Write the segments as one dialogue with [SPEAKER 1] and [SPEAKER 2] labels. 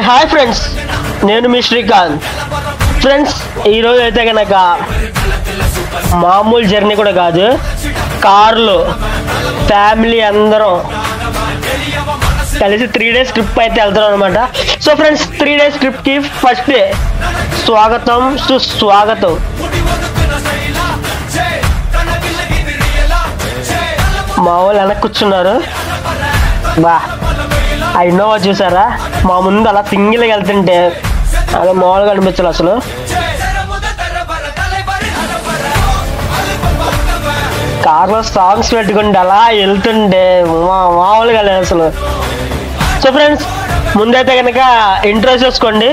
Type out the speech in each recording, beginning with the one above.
[SPEAKER 1] Hi friends, నేను మీ Srikanth. Friends, ఈరోజు అయితే కనుక మామూలు జర్నీ కూడా కాదు, కార్లో ఫ్యామిలీ అందరం కలిసి 3 days ట్రిప్ అయితే వెళ్తున్నాం అనమాట. సో ఫ్రెండ్స్, 3 days ట్రిప్కి ఫస్ట్ డే స్వాగతం సుస్వాగతం. మా వాళ్ళు వెనక్కి కూర్చున్నారు. బా, ఆ ఇన్నోవా చూసారా, మా ముందు అలా సింగిల్గా వెళ్తుంటే అలా మామూలుగా అనిపించాలి అసలు. కార్లో సాంగ్స్ పెట్టుకుంటే అలా వెళ్తుంటే మామూలుగా లేదు అసలు. సో ఫ్రెండ్స్, ముందైతే కనుక ఇంట్రో చేసుకోండి.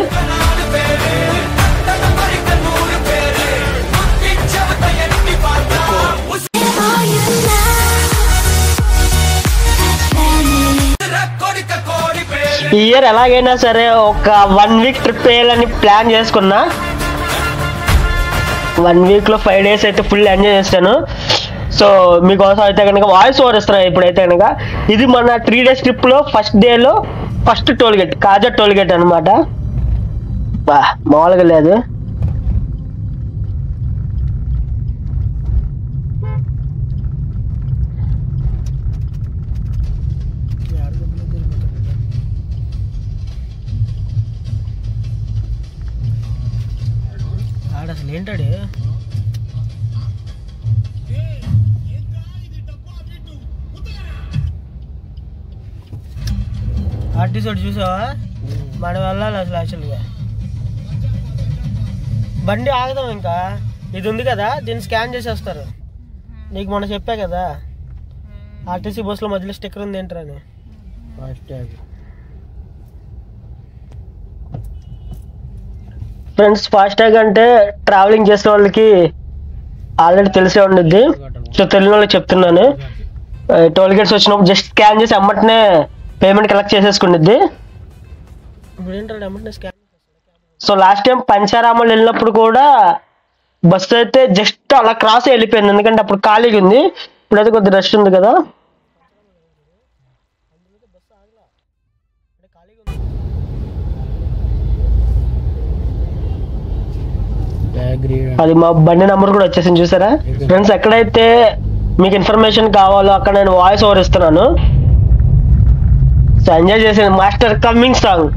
[SPEAKER 1] ఈ ఇయర్ ఎలాగైనా సరే ఒక 1 week ట్రిప్ వేయాలని ప్లాన్ చేసుకున్నా. 1 weekలో 5 days అయితే ఫుల్ ఎంజాయ్ చేస్తాను. సో మీకోసం అయితే కనుక వాయిస్ ఓవర్ ఇస్తున్నాను. ఇప్పుడైతే కనుక ఇది మన 3 days ట్రిప్లో ఫస్ట్ డేలో ఫస్ట్ టోల్గేట్, కాజా టోల్గేట్ అనమాట. మామూలుగా లేదు. అసలు ఏంటాడు ఆర్టీసీ చూసావా? మనం వెళ్ళాలి అసలు. యాక్చువల్గా బండి ఆగదాం. ఇంకా ఇది ఉంది కదా, దీన్ని స్కాన్ చేసేస్తారు. నీకు మొన్న చెప్పా కదా, ఆర్టీసీ బస్సులో మధ్యలో స్టిక్కర్ ఉంది ఏంటరా అని. ఫాస్టాగ్ ఫ్రెండ్స్, ఫాస్టాగ్ అంటే ట్రావెలింగ్ చేసే వాళ్ళకి ఆల్రెడీ తెలిసే ఉండిద్ది. సో తెలియని వాళ్ళకి చెప్తున్నాను. టోల్ గేట్స్ వచ్చినప్పుడు జస్ట్ స్కాన్ చేసి అమ్మటనే పేమెంట్ కలెక్ట్ చేసేసుకుండిద్ది. సో లాస్ట్ టైం పంచారామాలు వెళ్ళినప్పుడు కూడా బస్సు అయితే జస్ట్ అలా క్రాస్ వెళ్ళిపోయింది, ఎందుకంటే అప్పుడు ఖాళీగా ఉంది. ఇప్పుడైతే కొద్దిగా రష్ ఉంది కదా. అది మా బండి నెంబర్ కూడా వచ్చేసింది చూసారా ఫ్రెండ్స్. ఎక్కడైతే మీకు ఇన్ఫర్మేషన్ కావాలో అక్కడ నేను వాయిస్ ఓవర్ ఇస్తున్నాను. సో ఎంజాయ్ చేసాను. Master coming song.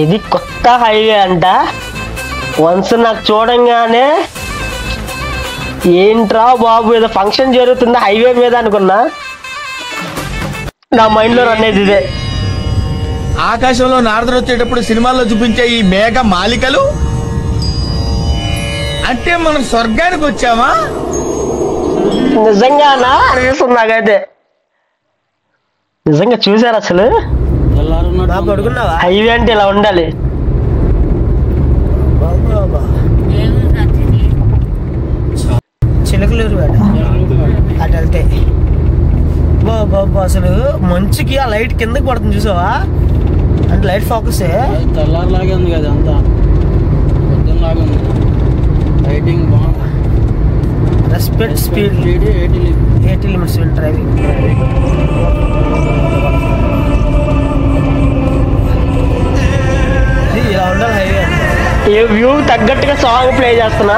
[SPEAKER 1] ఇది కొత్త హైవే అంట. వన్స్ నాకు చూడంగానే ఏంట్రా బాబు, ఏదో ఫంక్షన్ జరుగుతుంది హైవే మీద అనుకున్నా. నా మైండ్ లో రన్ అయ్యేది ఇదే.
[SPEAKER 2] ఆకాశంలో నారదుడు వచ్చేటప్పుడు సినిమాల్లో చూపించే ఈ మేఘ మాలికలు అంటే మనం స్వర్గానికి వచ్చామా?
[SPEAKER 1] నిజంగానా అనిపిస్తుంది నాకైతే. నిజంగా చూసారు అసలు హైవే అంటే ఇలా ఉండాలి. చిలకలూరు అటు వెళ్తే బాబా అసలు మంచుకి ఆ లైట్ కిందకి పడుతుంది చూసావా? అంటే లైట్ ఫోకస్
[SPEAKER 3] తెల్లారిలాగే ఉంది కదా, అంతా పొద్దున్నలాగా ఉంది. లైటింగ్ బాగుంది.
[SPEAKER 1] Respect speed 80 limits driving. ఇలా ఉండాలి హైవే. ఈ వ్యూ తగ్గట్టుగా సాంగ్ ప్లే చేస్తున్నా.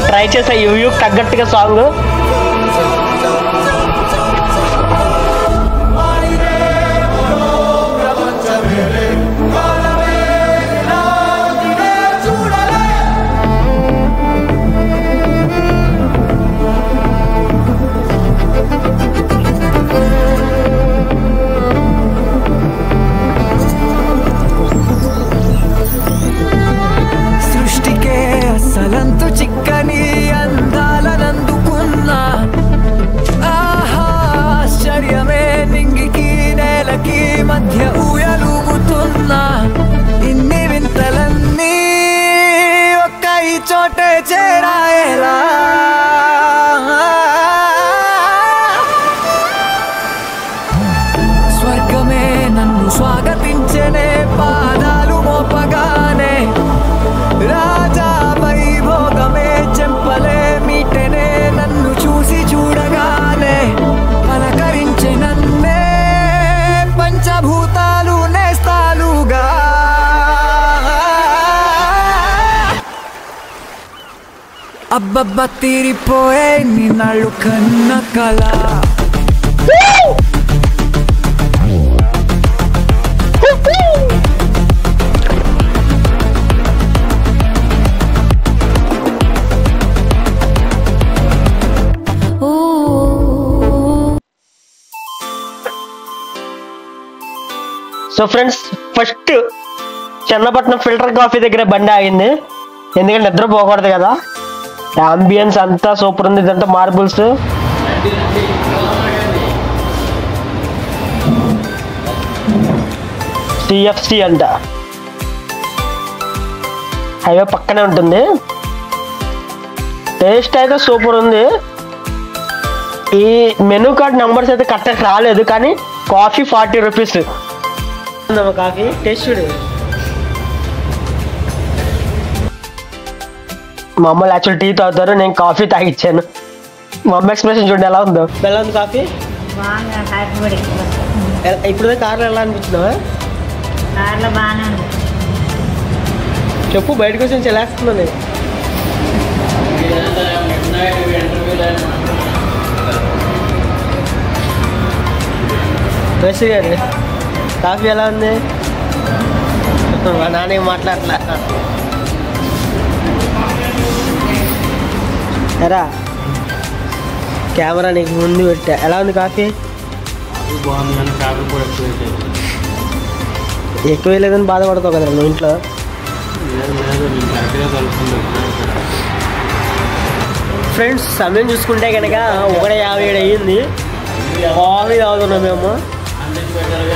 [SPEAKER 1] ట్రై చేసా ఈ వ్యూ తగ్గట్టుగా సాంగ్.
[SPEAKER 4] సృష్టికే అసలంతు చిక్కని అందాలనందుకున్నా చోటే చేరాయేలా స్వర్గమే నన్ను స్వాగతించనే పాదాలు మోపగానే రాజా వైభోగమే చెంపలే మీటనే నన్ను చూసి చూడగానే పలకరించే నన్నే పంచభూతాలు నేస్తాలుగా అబ్బబ్బ తీరిపోయే నిన్నాళ్ళు కన్న కళ
[SPEAKER 1] so friends, first Chennapatnam filter coffee దగ్గర బండి ఆగింది, ఎందుకంటే నిద్ర పోకూడదు కదా. అంబియన్స్ అంతా సూపర్ ఉంది. ఇదంతా మార్బుల్స్. సిఎఫ్సి అంట, హైవే పక్కనే ఉంటుంది. టేస్ట్ అయితే సూపర్ ఉంది. ఈ మెనూ కార్డ్ నెంబర్స్ అయితే కరెక్ట్గా రాలేదు, కానీ కాఫీ 40 రూపీస్. కాఫీ టేస్ట్ చూడు. మా అమ్మ యాక్చువల్ టీ తాగుతారు, నేను కాఫీ తాగిచ్చాను. మా అమ్మ ఎక్స్ప్రెషన్ చూడండి ఎలా ఉందో. ఎలా ఉంది కాఫీ? ఇప్పుడు కార్లో ఎలా అనిపించినావా? చెప్పు, బయటకు వచ్చి చెల్లేస్తున్నాను. రసి గారు, కాఫీ ఎలా ఉంది? మా నాన్న మాట్లాడలే. ఎరా కెమెరా నీకు ముందు పెట్టా. ఎలా ఉంది కాఫీ? ఎక్కువ లేదని బాధపడతావు కదా నువ్వు ఇంట్లో. ఫ్రెండ్స్, సమయం చూసుకుంటే కనుక 1:57 అయ్యింది. కాఫీ తాగుతున్నాం మేము.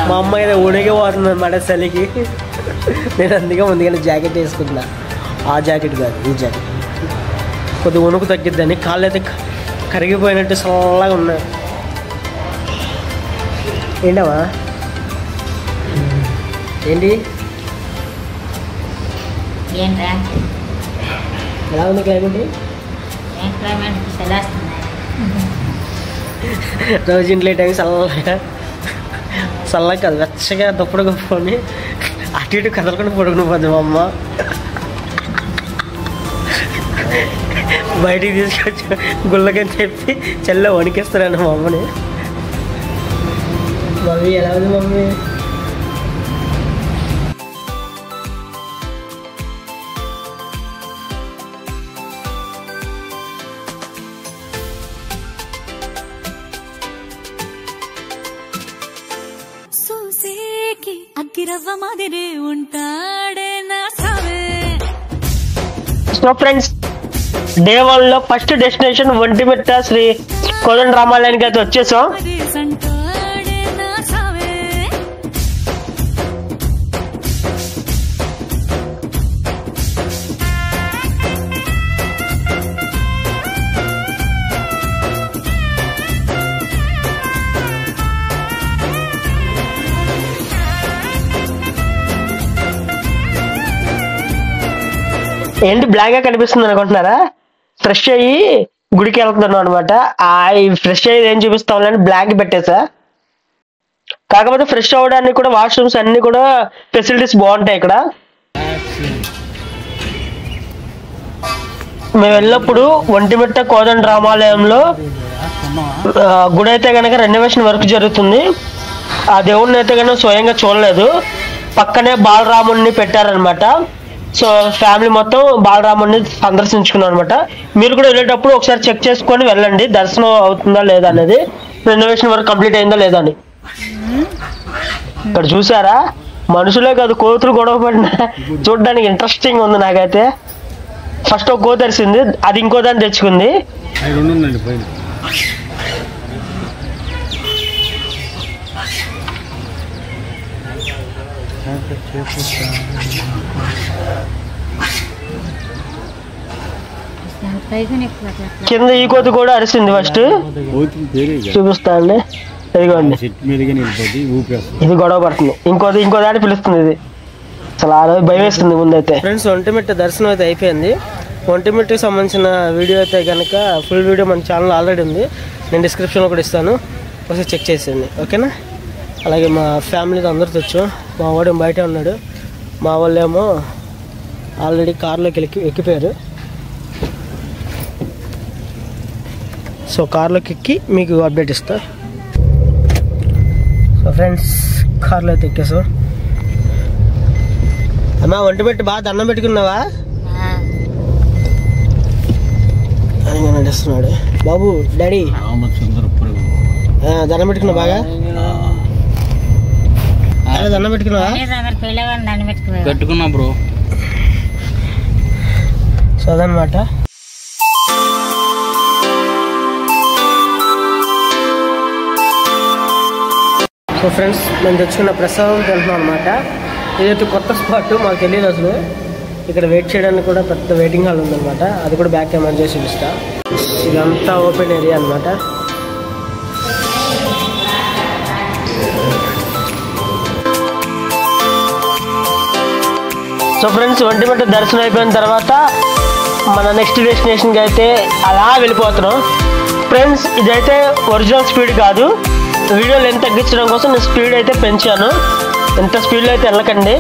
[SPEAKER 1] మా అమ్మ అయితే ఉడికిపోతుంది అన్నమాట చలికి. నేను అందుకే ముందుగానే జాకెట్ వేసుకుంటున్నా. ఆ జాకెట్ కాదు, ఈ జాకెట్. కొద్దిగా వణుకు తగ్గిద్దని. కాళ్ళు అయితే కరిగిపోయినట్టు చల్లగా ఉన్నాయి. ఏంటమ్మా? ఏంటి ఎలా ఉంది క్లైమేట్? రోజు ఇంట్లో టైం చల్లగా కాదు, వెచ్చగా దుప్పడు కప్పుకొని అటు ఇటు కదలకుండా పడుకుని పోద్ది మా అమ్మ. బయటికి తీసుకొచ్చి గుళ్ళకని చెప్పి చెల్ల వణికిస్తాను మా అమ్మని. మమ్మీ ఎలా ఉంది మమ్మీ? సో ఫ్రెండ్స్, డే 1 లో ఫస్ట్ డెస్టినేషన్ ఒంటిమిట్ట శ్రీ కోదండ రామాలయానికి అయితే వచ్చేసాం. ఏంటి బ్లాక్ గా కనిపిస్తుంది అనుకుంటున్నారా? ఫ్రెష్ అయ్యి గుడికి వెళ్తున్నాను అనమాట. ఫ్రెష్ అయ్యి ఏం చూపిస్తామని బ్లాక్ పెట్టేసా. కాకపోతే ఫ్రెష్ అవ్వడానికి కూడా వాష్రూమ్స్ అన్ని కూడా ఫెసిలిటీస్ బాగుంటాయి ఇక్కడ. మేము వెళ్ళినప్పుడు ఒంటిమిట్ట కోదండ రామాలయంలో గుడి అయితే కనుక రెనోవేషన్ వర్క్ జరుగుతుంది. ఆ దేవుడిని అయితే కనుక స్వయంగా చూడలేదు. పక్కనే బాలరాముడిని పెట్టారనమాట. సో ఫ్యామిలీ మొత్తం బాలరాముడిని సందర్శించుకున్నాం అనమాట. మీరు కూడా వెళ్ళేటప్పుడు ఒకసారి చెక్ చేసుకొని వెళ్ళండి, దర్శనం అవుతుందా లేదా అనేది, రెనోవేషన్ వర్క్ కంప్లీట్ అయిందా లేదా అని. ఇక్కడ చూసారా, మనుషులే కాదు కోతులు గొడవ పడిన చూడడానికి ఇంట్రెస్టింగ్ ఉంది నాకైతే. ఫస్ట్ ఒక కోత తెరిచింది, అది ఇంకో దాన్ని తెచ్చుకుంది. కింద ఈ కోతి కూడా అరిసింది ఫస్ట్. చూపిస్తా అండి, ఇదిగోండి ఇది గొడవ పడుతుంది. ఇంకో దాడి పిలుస్తుంది ఇది. అసలు ఆ రోజు భయం వేస్తుంది ముందైతే. ఫ్రెండ్స్ ఒంటిమిట్ట దర్శనం అయితే అయిపోయింది. ఒంటిమిట్టకి సంబంధించిన వీడియో అయితే కనుక ఫుల్ వీడియో మన ఛానల్ ఆల్రెడీ ఉంది, నేను డిస్క్రిప్షన్లో కూడా ఇస్తాను, ఒకసారి చెక్ చేసేయండి ఓకేనా. అలాగే మా ఫ్యామిలీతో అందరితో వచ్చాం. మా వాడు బయట ఉన్నాడు, మా వాళ్ళేమో ఆల్రెడీ కార్లోకి ఎక్కిపోయారు. సో కార్లోకి ఎక్కి మీకు అప్డేట్ ఇస్తా. సో ఫ్రెండ్స్ కార్లో అయితే ఎక్కేసాం. అమ్మా ఒంటిమిట్ట బాగా దండం పెట్టుకున్నావా అని నడుస్తున్నాడు బాబు. డాడీ దండం పెట్టుకున్నావు బాగా? దండం పెట్టుకున్నావా?
[SPEAKER 3] పెట్టుకున్నా బ్రో.
[SPEAKER 1] సో అదనమాట. సో ఫ్రెండ్స్ మేము తెచ్చుకున్న ప్రసాదం తింటున్నాం అనమాట. ఇదైతే కొత్త స్పాట్, మాకు తెలియదు అసలు. ఇక్కడ వెయిట్ చేయడానికి కూడా పెద్ద వెయిటింగ్ హాల్ ఉందన్నమాట, అది కూడా బ్యాక్ కెమెరా చేసి చూపిస్తా. ఇదంతా ఓపెన్ ఏరియా అనమాట. సో ఫ్రెండ్స్ ఒంటిమిట్ట దర్శనం అయిపోయిన తర్వాత మన నెక్స్ట్ డెస్టినేషన్కి అయితే అలా వెళ్ళిపోతున్నాం. ఫ్రెండ్స్ ఇదైతే ఒరిజినల్ స్పీడ్ కాదు, వీడియో లెంత్ తగ్గించడం కోసం నేను స్పీడ్ అయితే పెంచాను. ఎంత స్పీడ్లో అయితే వెళ్ళకండి.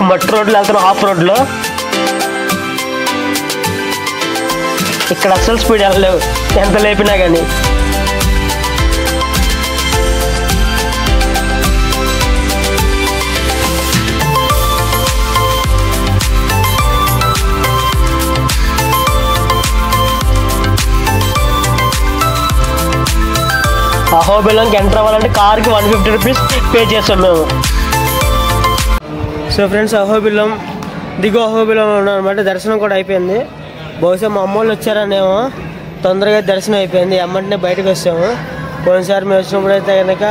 [SPEAKER 1] మట్టి రోడ్లు వెళ్తున్నాం, ఆఫ్ రోడ్లో. ఇక్కడ అసలు స్పీడ్ వెళ్ళలేవు ఎంత లేపినా కానీ. అహోబిలంకి ఎంటర్ అవ్వాలంటే కార్కి 150 రూపీస్ పే చేస్తాం మేము. సో ఫ్రెండ్స్ అహోబిలం దిగు అహోబిలంలో ఉన్నాం అనమాట. దర్శనం కూడా అయిపోయింది. బహుశా మా అమ్మోళ్ళు వచ్చారనేమో తొందరగా దర్శనం అయిపోయింది, అమ్మంటనే బయటకు వచ్చాము. పోయినసారి మేము వచ్చినప్పుడు అయితే కనుక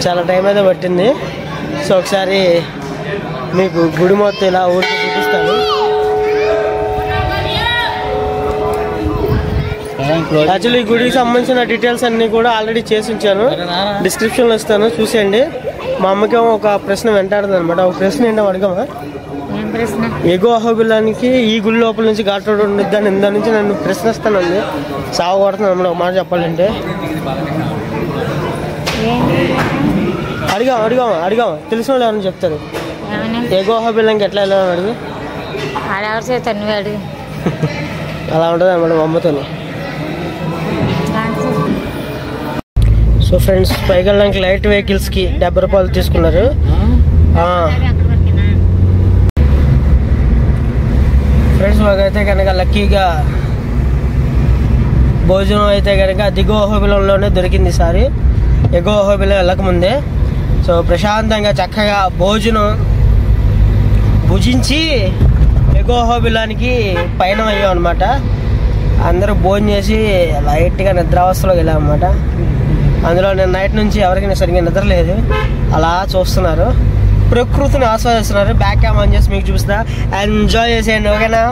[SPEAKER 1] చాలా టైం అయితే పట్టింది. సో ఒకసారి మీకు గుడి మొత్తం ఇలా ఊరికి చూపిస్తాను. యాక్చువల్లీ ఈ గుడికి సంబంధించిన డీటెయిల్స్ అన్నీ కూడా ఆల్రెడీ చేసి ఉంచాను, డిస్క్రిప్షన్లో ఇస్తాను చూసేయండి. మా అమ్మకేమో ఒక ప్రశ్న వెంటాడుతుంది అనమాట. ఒక ప్రశ్న ఏంటో అడగమా? ఎగో అహోబిలానికి ఈ గుడి లోపల నుంచి ఘాట్ రోడ్ ఉండిద్దాన్ని ఇందా నుంచి నన్ను ప్రశ్నిస్తానండి, సాగు కొడుతున్నాను అనమాట. ఒక మాట చెప్పాలంటే అడిగాం తెలిసిన వాళ్ళు ఎవరైనా చెప్తారు. ఎగో అహోబిలానికి ఎట్లా వెళ్ళాలని అడుగు. అలా ఉంటుంది అనమాట మా అమ్మతో. సో ఫ్రెండ్స్ పైకి వెళ్ళడానికి లైట్ వెహికల్స్కి 70 రూపాయలు తీసుకున్నారు. ఫ్రెండ్స్ మాకైతే కనుక లక్కీగా భోజనం అయితే కనుక దిగువ అహోబిలంలోనే దొరికింది ఈసారి, ఎగువ అహోబిలం వెళ్ళకముందే. సో ప్రశాంతంగా చక్కగా భోజనం భుజించి ఎగువ అహోబిలానికి పైన అయ్యాం అనమాట. అందరూ భోజనం చేసి లైట్గా నిద్రావస్థలోకి వెళ్ళాం అనమాట. అందులో నేను నైట్ నుంచి ఎవరికైనా సరిగ్గా నిద్ర లేదు, అలా చూస్తున్నారు, ప్రకృతిని ఆస్వాదిస్తున్నారు. బ్యాక్ క్యామ్ ఆన్ చేసి మీకు చూపిస్తా, ఎంజాయ్ చేసేయండి ఓకేనా.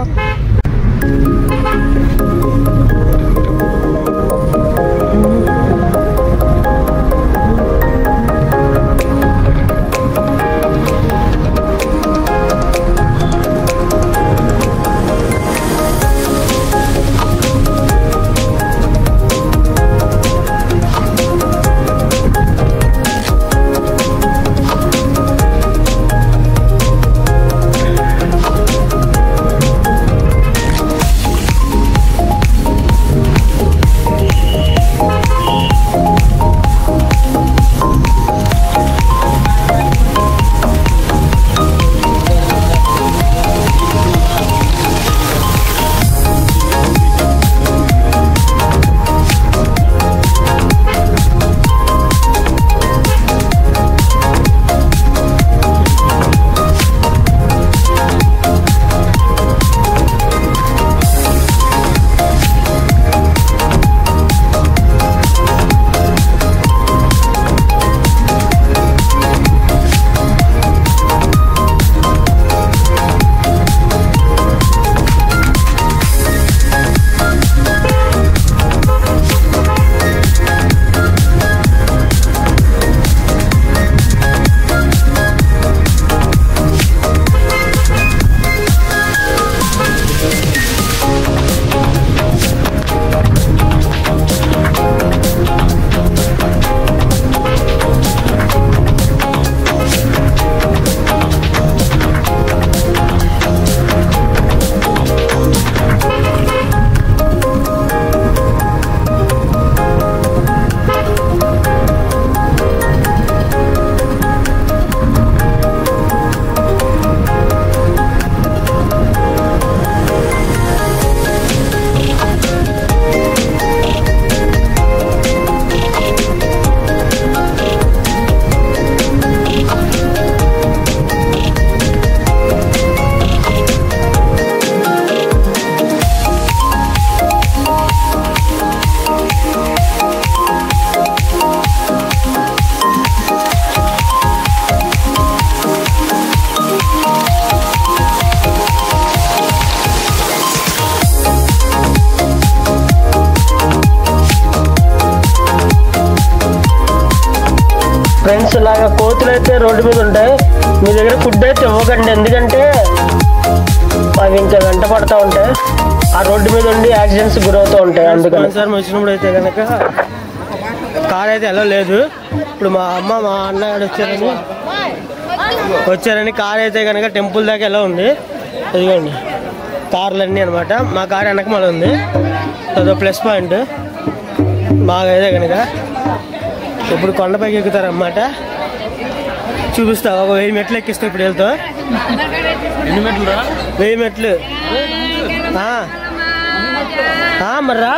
[SPEAKER 1] అయితే రోడ్డు మీద ఉంటాయి. మీ దగ్గర ఫుడ్ అయితే ఇవ్వకండి, ఎందుకంటే అవి ఇంకా వెంట పడుతూ ఉంటాయి. ఆ రోడ్డు మీద ఉండి యాక్సిడెంట్స్ గురవుతూ ఉంటాయి. అందుకని సార్ వచ్చినప్పుడు అయితే కనుక కార్ అయితే ఎలా లేదు. ఇప్పుడు మా అమ్మ మా అన్నగారు వచ్చారని కార్ అయితే కనుక టెంపుల్ దాకా ఎలా ఉంది. ఇదిగోండి కార్లన్నీ అనమాట. మా కార్ వెనక మళ్ళీ ఉంది, అదో ప్లస్ పాయింట్. బాగా అయితే కనుక ఇప్పుడు కొండపైకి ఎక్కుతారన్నమాట. చూపిస్తా, ఒక 1000 మెట్లు ఎక్కిస్తా ఇప్పుడు వెళ్తా. 1000 మెట్లు మర్రా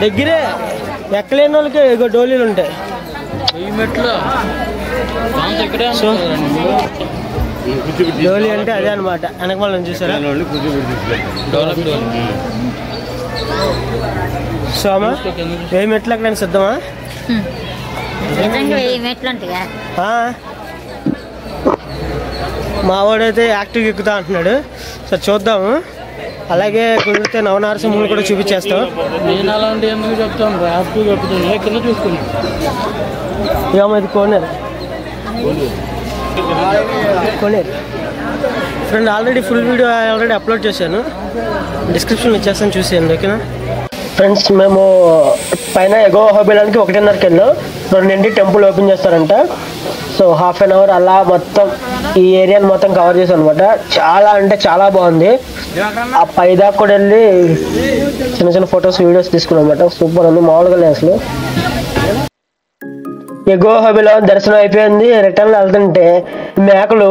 [SPEAKER 1] దగ్గరే. ఎక్కలేని వాళ్ళకి ఇగో డోలీలు ఉంటాయి. సో డోలీ అంటే అదే అనమాట. వెనకమాల చూసారా. సో అమ్మా 1000 మెట్లు ఎక్కడానికి సిద్ధమా? మావాడైతే యాక్టివ్గా ఎక్కుతా అంటున్నాడు. సో చూద్దాము. అలాగే కుదిరితే నవనారసింహులు కూడా చూపించేస్తాం.
[SPEAKER 2] నేను అలాంటి ఎందుకు చెప్తాను, యాక్టివ్గా ఎక్కుతాను. కింద చూసుకుని
[SPEAKER 1] ఇది కోనేరు. Friend already full video upload చేశాను, డిస్క్రిప్షన్లో ఇచ్చేస్తాను, చూసేయండి. ఓకేనా ఫ్రెండ్స్, మేము పైన ఎగో హోబిలానికి 1:30కి వెళ్ళాం. 2 టెంపుల్ ఓపెన్ చేస్తారంట. సో ½ an hour అలా మొత్తం ఈ ఏరియాని మొత్తం కవర్ చేసాం అనమాట. చాలా అంటే చాలా బాగుంది. ఆ పైదాకా కూడా వెళ్ళి చిన్న చిన్న ఫొటోస్ వీడియోస్ తీసుకున్నాం అనమాట. సూపర్ ఉంది, మామూలుగా లేదు అసలు. ఎగో హోబిలో దర్శనం అయిపోయింది. రిటర్న్ వెళ్తుంటే మేకలు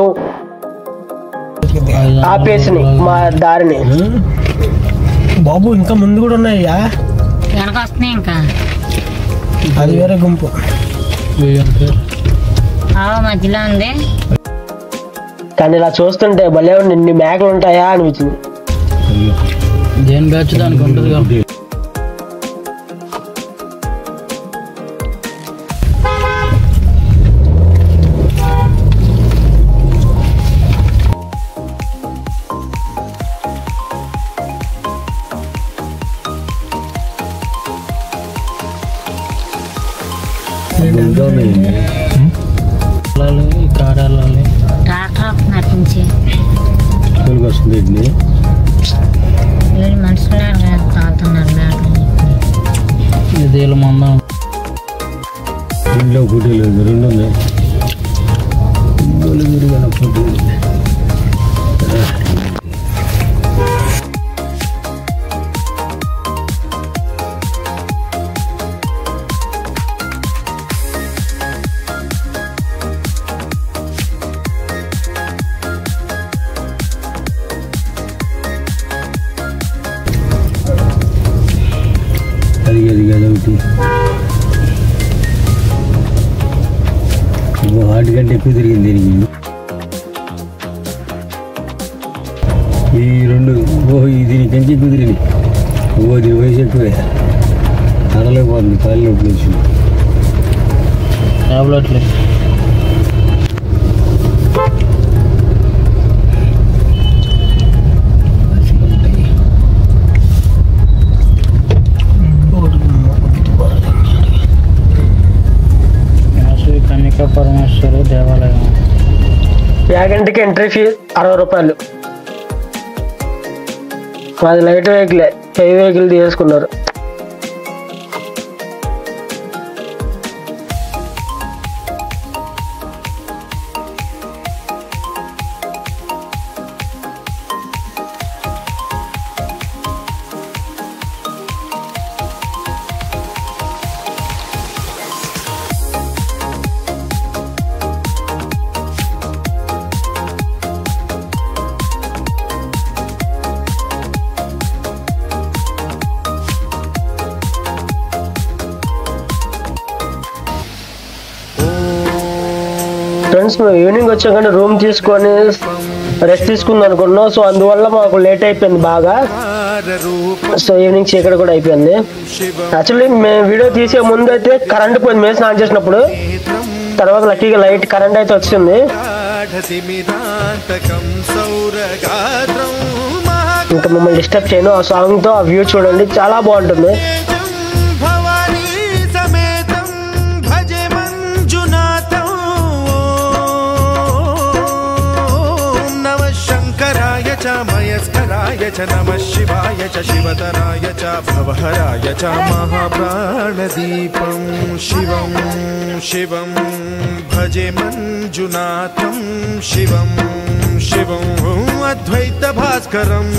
[SPEAKER 1] ఆపేసినాయి మా దారిని. బాబు ఇంకా ముందు కూడా ఉన్నాయ్యా,
[SPEAKER 3] ఇంకా
[SPEAKER 1] అది వేరే గుంపు
[SPEAKER 3] మధ్యలో ఉంది.
[SPEAKER 1] కానీ ఇలా చూస్తుంటే భలే ఇన్ని మేకలు ఉంటాయా అనిపించింది.
[SPEAKER 2] దేని బ్యాచ్ దానికి ఉంటుంది.
[SPEAKER 3] మనుషులు తాగుతున్నారు.
[SPEAKER 2] ఇదేళ్ళ మందం
[SPEAKER 5] ఇంట్లో ఫోటోలు 2 ఉన్నాయి. ఫోటోలు వాటి కంటే ఎక్కువ తిరిగింది దీనికి. ఈ 2 దీనికి కంచి ఎక్కువ తిరిగింది. దీని వయసు ఎక్కువే, నడలేకపోతుంది, కాళ్ళు నొప్పి వచ్చింది.
[SPEAKER 2] టాబ్లెట్లు పరమేశ్వర దేవాలయం.
[SPEAKER 1] యాగంటికి ఎంట్రీ ఫీ 60 రూపాయలు. మాది లైట్ వెహికలే, హెవీ వెహికల్ తీసుకున్నారు. ఫ్రెండ్స్, మేము ఈవినింగ్ వచ్చాక రూమ్ తీసుకొని రెస్ట్ తీసుకుందాం అనుకున్నాం. సో అందువల్ల మాకు లేట్ అయిపోయింది బాగా. సో ఈవినింగ్ చీకటి కూడా అయిపోయింది. యాక్చువల్లీ మేము వీడియో తీసే ముందు అయితే కరెంట్ పోయింది మేము స్నానం చేసినప్పుడు. తర్వాత లక్కీగా లైట్ కరెంట్ అయితే వచ్చింది. ఇంకా మమ్మల్ని డిస్టర్బ్ చేయను. ఆ సాంగ్తో ఆ వ్యూ చూడండి, చాలా బాగుంటుంది.
[SPEAKER 6] శంకరాయ చ నమః శివాయ చ శివతరాయ చ భవహరాయ చ మహాప్రాణదీపం శివం శివం భజే మంజునాథం శివం శివం అద్వైత భాస్కరం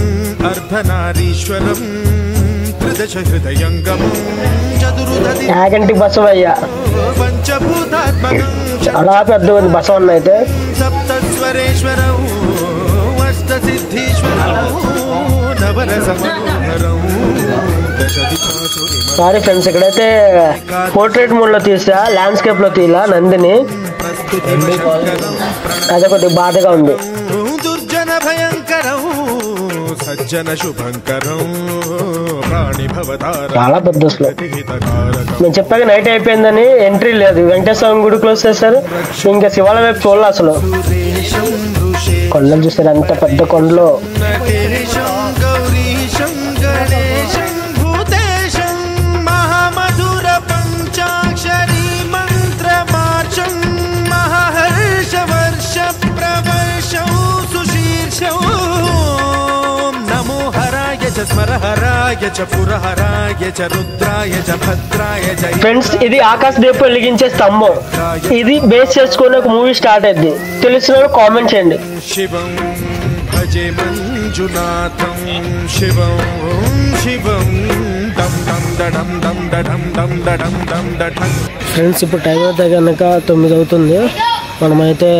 [SPEAKER 6] అర్ధనారీశ్వరం త్రిదశ హృదయంగమం చతుర్దశి
[SPEAKER 1] యాగంటి బసవయ్య
[SPEAKER 6] పంచభూతాత్మకం
[SPEAKER 1] చాలా పెద్ద బసవన్న అయితే.
[SPEAKER 6] సప్తస్వరేశ్వరం అష్టసిద్ధీశ్వరం నవరస మనోహరం
[SPEAKER 1] సారీ ఫ్రెండ్స్, ఇక్కడైతే పోర్ట్రేట్ మోడ్ లో తీసా, ల్యాండ్స్కేప్ లో తీలా నందిని. అదే కొద్దిగా బాధగా ఉంది.
[SPEAKER 6] దుర్జన భయంకరం సజ్జన శుభంకరం ప్రాణి భవతార
[SPEAKER 1] చాలా పెద్ద అసలు. నేను చెప్పాక నైట్ అయిపోయిందని ఎంట్రీ లేదు, వెంకటేశ్వర స్వామి గుడి క్లోజ్ చేశారు. ఇంకా శివాలయం వైపు చూడాలి అసలు. కొండలు చూస్తారు, అంత పెద్ద కొండలు.
[SPEAKER 6] గౌరీశం గణేశం భూతేశం మహామధుర పంచాక్షరీ మంత్రమార్చం మహాహర్ష వర్ష ప్రవర్షం సుశీర్షం నమో హరాయ చ స్మరహరాయ చ పురహరాయ చ రుద్రాయ చ భద్రాయ చ.
[SPEAKER 1] ఫ్రెండ్స్, ఇది ఆకాశ దీపం వెలిగించే స్తంభం. ఇది బేస్ చేసుకుని ఒక మూవీ స్టార్ట్ అయింది. తెలిసిన కామెంట్ చేయండి.
[SPEAKER 6] శివం భజే మంజునాథం శివం శివం దం దం దడం దం దడం దం దడం దం దడం.
[SPEAKER 1] ఫ్రెండ్స్, ఇప్పుడు టైం అయితే కనుక 9 అవుతుంది. మనమైతే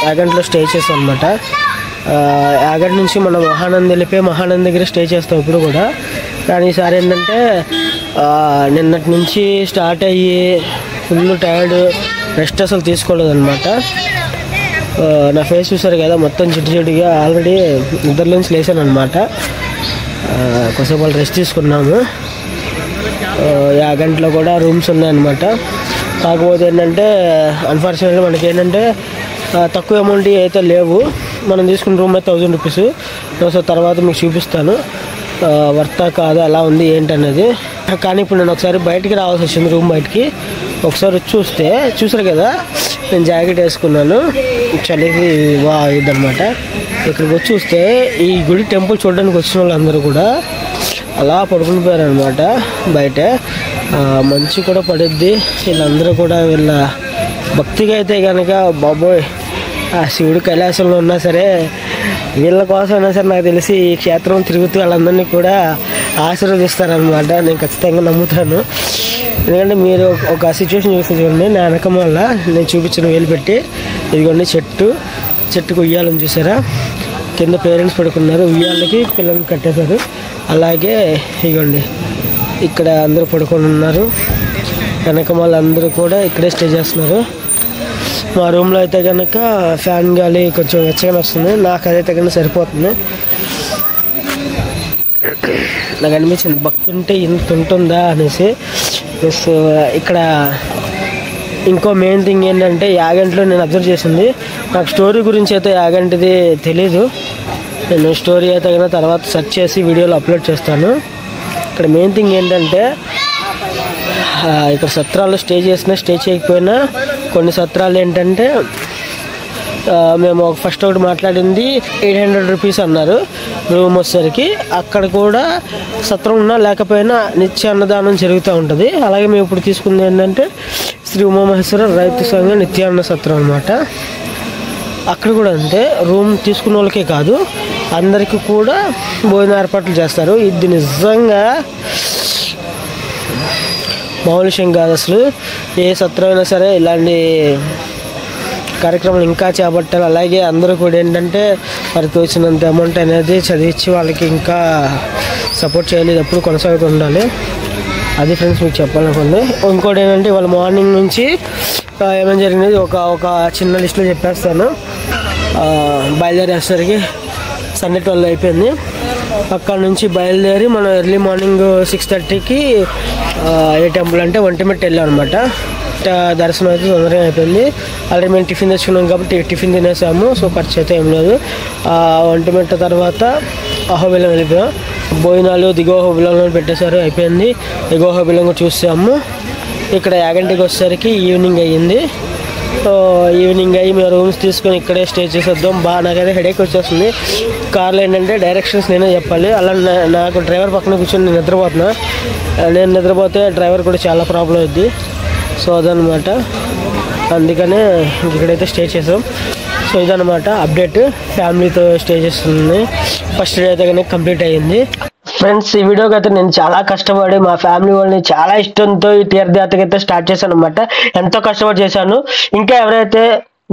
[SPEAKER 1] యాగంట్లో స్టే చేస్తాం అనమాట. యాగంట్ నుంచి మనం మహానంది వెళ్ళిపోయి మహానంది దగ్గర స్టే చేస్తాం ఇప్పుడు కూడా. కానీ ఈసారి ఏంటంటే నిన్నటి నుంచి స్టార్ట్ అయ్యి ఫుల్ టైర్డ్, రెస్ట్ అసలు తీసుకోలేదు అనమాట. నా ఫేస్ చూసారు కదా, మొత్తం చిట్టుగా ఆల్రెడీ నిద్రలోంచి లేచాను అనమాట. కొంచెం వాళ్ళు రెస్ట్ తీసుకున్నాము. యాగంట్లో కూడా రూమ్స్ ఉన్నాయన్నమాట. కాకపోతే ఏంటంటే అన్ఫార్చునేట్గా మనకి ఏంటంటే తక్కువ అమౌంట్ అయితే లేవు. మనం తీసుకున్న రూమ్ అయితే 1000 రూపీస్. సో తర్వాత మీకు చూపిస్తాను వర్తా కాదా, ఎలా ఉంది ఏంటనేది. కానీ ఇప్పుడు నేను ఒకసారి బయటికి రావాల్సి వచ్చింది, రూమ్ బయటికి. ఒకసారి చూసారు కదా, నేను జాకెట్ వేసుకున్నాను, చలికి ఇదనమాట. ఇక్కడికి వచ్చి చూస్తే ఈ గుడి టెంపుల్ చూడడానికి వచ్చిన వాళ్ళందరూ కూడా అలా పడుకుని పోయారు అనమాట బయట. మంచి కూడా పడుద్ది. వీళ్ళందరూ కూడా వీళ్ళ భక్తిగా అయితే కనుక బాబోయ్, ఆ శివుడు కైలాసంలో ఉన్నా సరే వీళ్ళ కోసం అయినా సరే నాకు తెలిసి ఈ క్షేత్రం తిరుగుతూ వాళ్ళందరినీ కూడా ఆశీర్వదిస్తారనమాట. నేను ఖచ్చితంగా నమ్ముతాను. ఎందుకంటే మీరు ఒక సిచ్యువేషన్ చూస్తే చూడండి, నా వెనకం వల్ల నేను చూపించిన వేలు పెట్టి ఇదిగోండి చెట్టుకు ఉయ్యాలని చూసారా, కింద పేరెంట్స్ పడుకున్నారు, ఉయ్యాలకి పిల్లలు కట్టేశారు. అలాగే ఇదిగోండి ఇక్కడ అందరూ పడుకొని ఉన్నారు. వెనకం వాళ్ళందరూ కూడా ఇక్కడే స్టే చేస్తున్నారు. మా రూమ్లో అయితే కనుక ఫ్యాన్ గాలి కొంచెం వెచ్చగానే వస్తుంది. నాకు అదైతే కనుక సరిపోతుంది. నాకు అనిపించింది భక్తి ఉంటే ఇంత ఉంటుందా అనేసి. ప్లస్ ఇక్కడ ఇంకో మెయిన్ థింగ్ ఏంటంటే యాగంట్లో నేను అబ్జర్వ్ చేసింది, నాకు స్టోరీ గురించి అయితే యాగంటిది తెలీదు. నేను స్టోరీ అయితే కనుక తర్వాత సెర్చ్ చేసి వీడియోలో అప్లోడ్ చేస్తాను. ఇక్కడ మెయిన్ థింగ్ ఏంటంటే ఇక్కడ సత్రాలు స్టే చేసినా స్టే చేయకపోయినా కొన్ని సత్రాలు ఏంటంటే మేము ఫస్ట్ ఒకటి మాట్లాడింది 800 రూపీస్ అన్నారు రూమ్ వచ్చేసరికి. అక్కడ కూడా సత్రం ఉన్నా లేకపోయినా నిత్య అన్నదానం జరుగుతూ ఉంటుంది. అలాగే మేము ఇప్పుడు తీసుకుంది ఏంటంటే శ్రీ ఉమామహేశ్వర రైతు సంఘ నిత్యాన్న సత్రం అనమాట. అక్కడ కూడా అంతే, రూమ్ తీసుకున్న వాళ్ళకే కాదు అందరికీ కూడా భోజన ఏర్పాట్లు చేస్తారు. ఇది నిజంగా మామూలు విషయం కాదు అసలు. ఏ సత్రం అయినా సరే ఇలాంటి కార్యక్రమాలు ఇంకా చేపట్టాలి. అలాగే అందరూ కూడా ఏంటంటే వారికి తోచినంత అమౌంట్ అనేది చదివించి వాళ్ళకి ఇంకా సపోర్ట్ చేయాలి, ఎప్పుడు కొనసాగుతూ ఉండాలి. అది ఫ్రెండ్స్ మీకు చెప్పాలనుకోండి. ఇంకోటి ఏంటంటే ఇవాళ మార్నింగ్ నుంచి ఏమేమి జరిగినది ఒక చిన్న లిస్ట్లో చెప్పేస్తాను. బయలుదేరేసరికి సండే 12 అయిపోయింది. అక్కడ నుంచి బయలుదేరి మనం ఎర్లీ మార్నింగ్ 6:30కి ఏ టెంపుల్ అంటే ఒంటిమిట్ట వెళ్ళాం అనమాట. దర్శనం అయితే తొందరగా అయిపోయింది. ఆల్రెడీ మేము టిఫిన్ తెచ్చుకున్నాం కాబట్టి టిఫిన్ తినేసాము. సో ఖర్చు అయితే ఏం లేదు. ఒంటిమిట్ట తర్వాత అహోబిలం వెళ్ళిపోయాం. భోజనాలు దిగోహోబిలంలో పెట్టేశారు, అయిపోయింది. దిగోహోబిలం కూడా చూసాము. ఇక్కడ యాగంటికి వచ్చేసరికి ఈవినింగ్ అయ్యింది. సో ఈవినింగ్ అయ్యి మేము రూమ్స్ తీసుకొని ఇక్కడే స్టే చేసేద్దాం. నాకైతే హెడేక్ వచ్చేస్తుంది. కార్లో ఏంటంటే డైరెక్షన్స్ నేనే చెప్పాలి. అలా నాకు డ్రైవర్ పక్కన కూర్చొని నేను నిద్రపోతున్నా. నేను నిద్రపోతే డ్రైవర్ కూడా చాలా ప్రాబ్లం అవుద్ది. సో అదనమాట, అందుకనే ఇక్కడైతే స్టే చేసాం. సో ఇదనమాట అప్డేట్, ఫ్యామిలీతో స్టే చేస్తుంది. ఫస్ట్ డే అయితే కానీ కంప్లీట్ అయ్యింది. ఫ్రెండ్స్, ఈ వీడియోకి అయితే నేను చాలా కష్టపడి మా ఫ్యామిలీ వాళ్ళని చాలా ఇష్టంతో ఈ తీర్థయాత్రకి అయితే స్టార్ట్ చేశాను అనమాట. ఎంతో కష్టపడి చేశాను. ఇంకా ఎవరైతే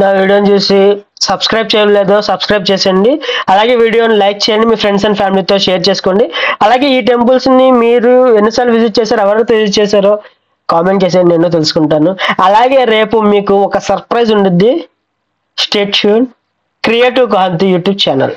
[SPEAKER 1] నా వీడియోని చూసి సబ్స్క్రైబ్ చేయలేదో సబ్స్క్రైబ్ చేసేయండి. అలాగే వీడియోని లైక్ చేయండి, మీ ఫ్రెండ్స్ అండ్ ఫ్యామిలీతో షేర్ చేసుకోండి. అలాగే ఈ టెంపుల్స్ని మీరు ఎన్నిసార్లు విజిట్ చేశారో, ఎవరైతే విజిట్ చేశారో కామెంట్ చేసేయండి, నేను తెలుసుకుంటాను. అలాగే రేపు మీకు ఒక సర్ప్రైజ్ ఉండుద్ది. స్టే ట్యూన్, క్రియేటివ్ కాంతి యూట్యూబ్ ఛానల్.